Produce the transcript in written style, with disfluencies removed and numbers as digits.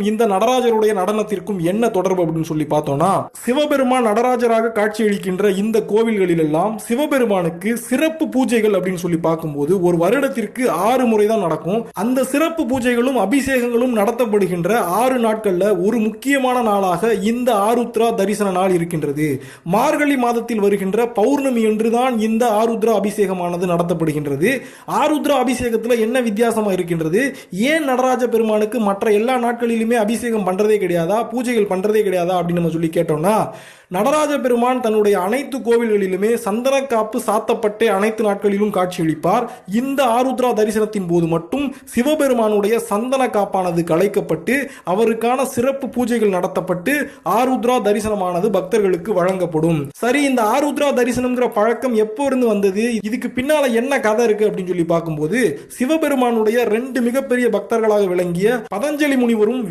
இந்த நடராஜருடைய நடனத்திற்கும் என்ன தொடர்பு அப்படின்னு சொல்லி பார்த்தோம்னா, சிவபெருமான் நடராஜராக காட்சியளிக்கின்ற இந்த கோவில்களில் எல்லாம் சிவபெருமானுக்கு சிறப்பு பூஜைகள் அப்படின்னு சொல்லி பார்க்கும்போது ஒரு வருடத்திற்கு 6 முறை தான் நடக்கும். அந்த சிறப்பு பூஜைகளும் அபிஷேகங்களும் நடத்தப்படுகின்ற 6 நாட்கள்ல ஒரு முக்கியமான நாளாக இந்த ஆருத்ரா தரிசன நாள் இருக்கின்றது. மார்கழி மாதத்தில் வருகின்ற பௌர்ணமி என்றுதான் இந்த ஆருத்ரா அபிஷேகமானது நடத்தப்படுகின்றது. ஆருத்ரா அபிஷேகத்தில் என்ன வித்தியாசமா இருக்கின்றது? ஏன் நடராஜ பெருமானுக்கு மற்ற எல்லா நாட்களிலும் அபிஷேகம் பண்றதே கிடையாதா, பூஜைகள் பண்றதே கிடையாதா அப்படின்னு நம்ம சொல்லி கேட்டோம்னா, நடராஜ பெருமான் தன்னுடைய அனைத்து கோவில்களிலுமே சந்தன காப்பு சாத்தப்பட்டே அனைத்து நாட்களிலும் காட்சியளிப்பார். இந்த ஆருத்ரா தரிசனத்தின் போது மட்டும் சிவபெருமானுடைய சந்தன காப்பானது கலைக்கப்பட்டு அவருக்கான சிறப்பு பூஜைகள் நடத்தப்பட்டு ஆருத்ரா தரிசனமானது பக்தர்களுக்கு வழங்கப்படும். சரி, இந்த ஆருத்ரா தரிசனம்ங்கிற பழக்கம் எப்போ இருந்து வந்தது, இதுக்கு பின்னால என்ன கதை இருக்கு அப்படின்னு சொல்லி பார்க்கும்போது, சிவபெருமானுடைய 2 மிகப்பெரிய பக்தர்களாக விளங்கிய பதஞ்சலி முனிவரும்